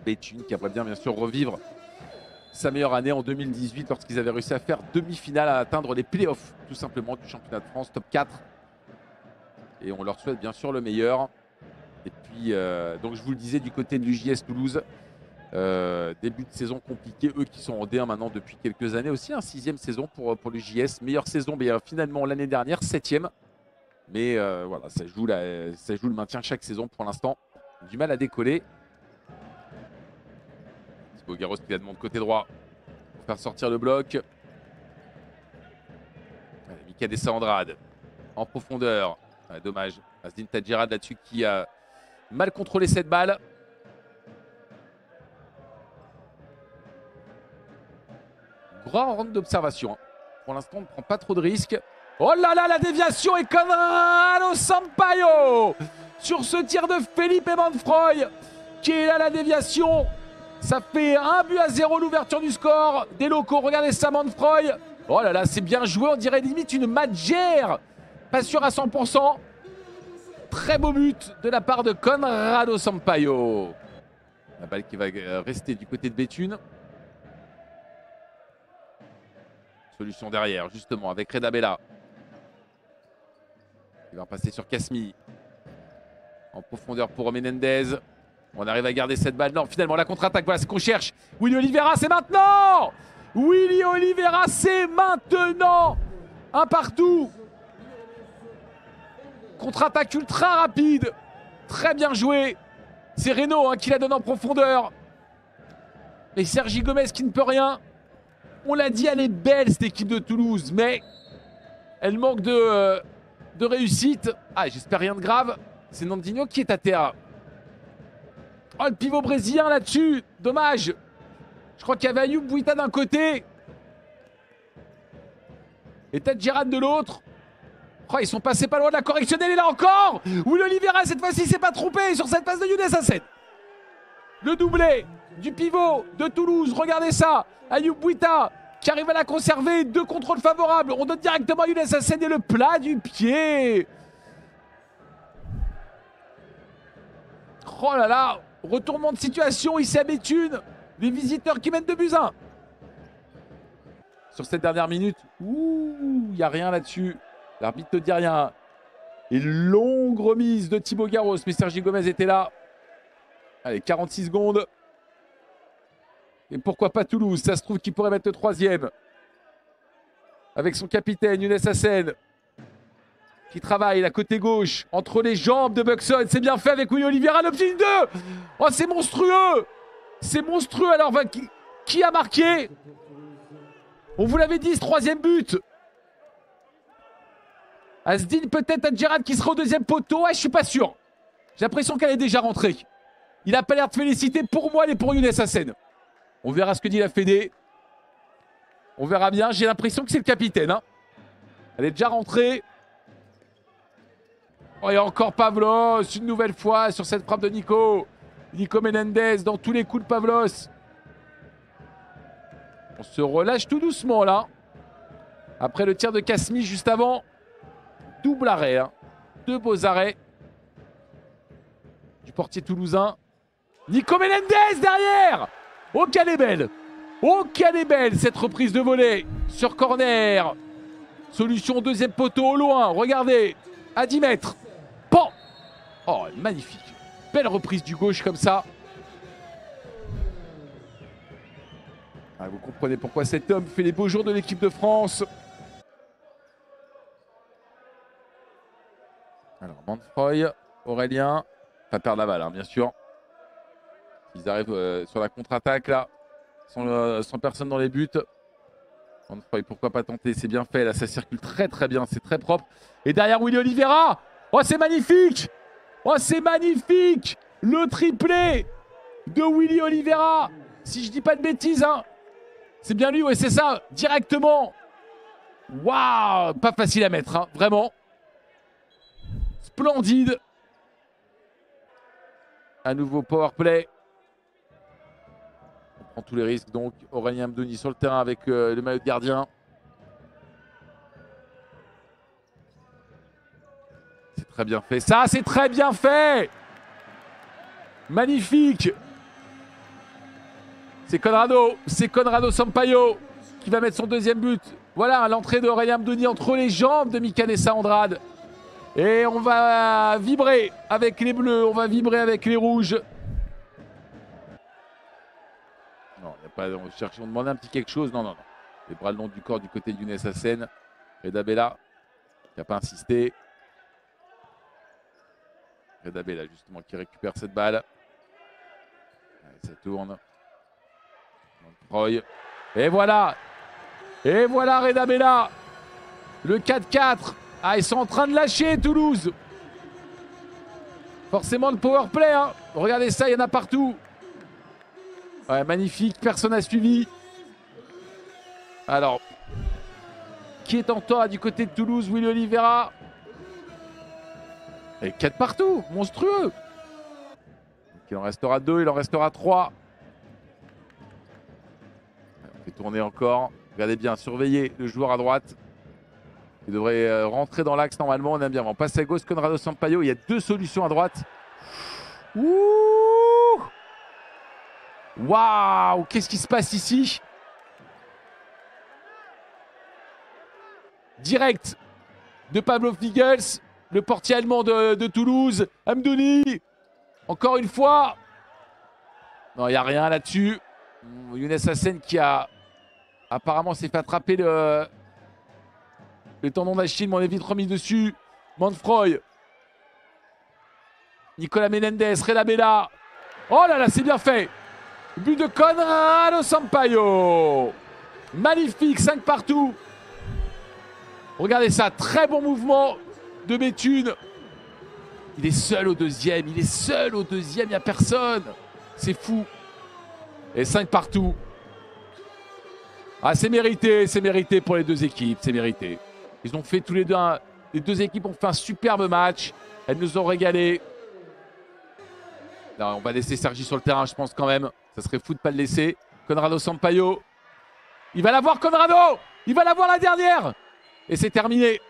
Béthune qui aimerait bien sûr revivre sa meilleure année en 2018 lorsqu'ils avaient réussi à faire demi-finale, à atteindre les playoffs tout simplement du championnat de France, top 4. Et on leur souhaite bien sûr le meilleur. Et puis, donc je vous le disais, du côté de l'UJS Toulouse, début de saison compliqué, eux qui sont en D1 maintenant depuis quelques années aussi, 6e saison pour l'UJS, meilleure saison mais finalement l'année dernière, 7e. Mais voilà, ça joue le maintien chaque saison pour l'instant. Du mal à décoller. Thibaut Garros qui la demande côté droit pour faire sortir le bloc. Mika Dessa-Andrade en profondeur. Dommage. Asdin Tadjirad là-dessus qui a mal contrôlé cette balle. Grand round d'observation. Pour l'instant, on ne prend pas trop de risques. Oh là là, la déviation et Conrado Sampaio sur ce tir de Felipe Manfroy qui est là, la déviation. Ça fait 1-0 l'ouverture du score des locaux. Regardez ça, Manfroy. Oh là là, c'est bien joué. On dirait limite une Madjer. Pas sûr à 100%. Très beau but de la part de Conrado Sampaio. La balle qui va rester du côté de Béthune. Solution derrière, justement, avec Reda Bella. Il va passer sur Kasmi. En profondeur pour Menendez. On arrive à garder cette balle. Non, finalement, la contre-attaque, voilà ce qu'on cherche. Willy Oliveira, c'est maintenant! Willy Oliveira, c'est maintenant! Un partout. Contre-attaque ultra rapide. Très bien joué. C'est Reynaud qui la donne en profondeur. Et Sergi Gomez qui ne peut rien. On l'a dit, elle est belle cette équipe de Toulouse, mais elle manque de réussite. Ah, j'espère rien de grave. C'est Nandinho qui est à terre. Oh, le pivot brésilien là-dessus. Dommage. Je crois qu'il y avait Ayoub Bouita d'un côté. Et Tadjirad de l'autre. Oh, ils sont passés pas loin de la correctionnelle. Et là encore, Willy Oliveira, cette fois-ci, s'est pas trompé sur cette passe de Younes Hassen. Le doublé du pivot de Toulouse. Regardez ça. Ayoub Bouita qui arrive à la conserver. 2 contrôles favorables. On donne directement à Younes Hassen et le plat du pied. Oh là là. Retournement de situation ici à Béthune. Les visiteurs qui mènent 2-1. Sur cette dernière minute. Ouh, il n'y a rien là-dessus. L'arbitre ne dit rien. Et longue remise de Thibaut Garros. Mais Sergi Gomez était là. Allez, 46 secondes. Et pourquoi pas Toulouse? Ça se trouve qu'il pourrait mettre le 3e. Avec son capitaine, Younes Hassen. Qui travaille la côté gauche. Entre les jambes de Buxton. C'est bien fait avec Willy Oliveira. Le petit 2. Oh, c'est monstrueux. C'est monstrueux. Alors, qui a marqué? On vous l'avait dit, ce 3e but. Asdin peut-être à Tadjirad qui sera au 2e poteau. Ouais, je suis pas sûr. J'ai l'impression qu'elle est déjà rentrée. Il n'a pas l'air de féliciter. Pour moi, elle est pour Younes Hassen. On verra ce que dit la Fédé. On verra bien. J'ai l'impression que c'est le capitaine. Elle est déjà rentrée. Oh, et encore Pavlos, une nouvelle fois sur cette frappe de Nico. Nico Menendez dans tous les coups de Pavlos. On se relâche tout doucement là. Après le tir de Kasmi juste avant. Double arrêt. 2 beaux arrêts. Du portier toulousain. Nico Menendez derrière. Oh, qu'elle est belle! Oh, qu'elle est belle cette reprise de volée sur corner. Solution 2e poteau au loin. Regardez, à 10 mètres. Pan! Oh, magnifique. Belle reprise du gauche comme ça. Ah, vous comprenez pourquoi cet homme fait les beaux jours de l'équipe de France. Alors, Manfroy, Aurélien. Pas perdre la balle, bien sûr. Ils arrivent sur la contre-attaque là, sans personne dans les buts. Manfroy, pourquoi pas tenter? C'est bien fait là, ça circule très très bien, c'est très propre. Et derrière Willy Oliveira, oh c'est magnifique! Oh c'est magnifique! Le triplé de Willy Oliveira. Si je dis pas de bêtises, c'est bien lui, ouais c'est ça, directement. Waouh, pas facile à mettre, vraiment. Splendide. À nouveau power play. On prend tous les risques donc. Aurélien Mdoni sur le terrain avec le maillot de gardien. C'est très bien fait. Ça, c'est très bien fait. Magnifique. C'est Conrado Sampaio qui va mettre son deuxième but. Voilà l'entrée d'Aurélien Amdouni entre les jambes de Mikanessa Andrade. Et on va vibrer avec les bleus, on va vibrer avec les rouges. Non, y a pas, on demandait un petit quelque chose. Non. Les bras le long du corps du côté d'Younes Hassen. Reda Bella qui n'a pas insisté. Reda Bella justement qui récupère cette balle. Allez, ça tourne. Roy. Et voilà Reda Bella. Le 4-4. Ah, ils sont en train de lâcher Toulouse. Forcément le power play. Hein. Regardez ça, il y en a partout. Ouais, magnifique, personne n'a suivi. Alors, qui est en tort du côté de Toulouse? Willy Oliveira. Et 4 partout, monstrueux. Donc, il en restera 2, il en restera 3. On fait tourner encore. Regardez bien, surveillez le joueur à droite. Il devrait rentrer dans l'axe normalement. On aime bien. On passe à gauche, Conrado Sampaio. Il y a 2 solutions à droite. Ouh! Waouh! Qu'est-ce qui se passe ici? Direct de Pablo Figels, le portier allemand de Toulouse. Amdouni, encore une fois. Non, il n'y a rien là-dessus. Younes Hassen qui a apparemment s'est fait attraper le tendon d'Achille, mais on est vite remis dessus. Manfroy. Nicolas Menendez, Reda Bella. Oh là là, c'est bien fait. But de Conrado Sampaio. Magnifique, 5 partout. Regardez ça, très bon mouvement de Béthune. Il est seul au deuxième, il n'y a personne. C'est fou. Et 5 partout. Ah, c'est mérité pour les 2 équipes, c'est mérité. Ils ont fait tous les deux, les 2 équipes ont fait un superbe match. Elles nous ont régalé. Non, on va laisser Sergi sur le terrain, je pense quand même. Ça serait fou de ne pas le laisser. Conrado Sampaio. Il va l'avoir, Conrado. Il va l'avoir la dernière. Et c'est terminé.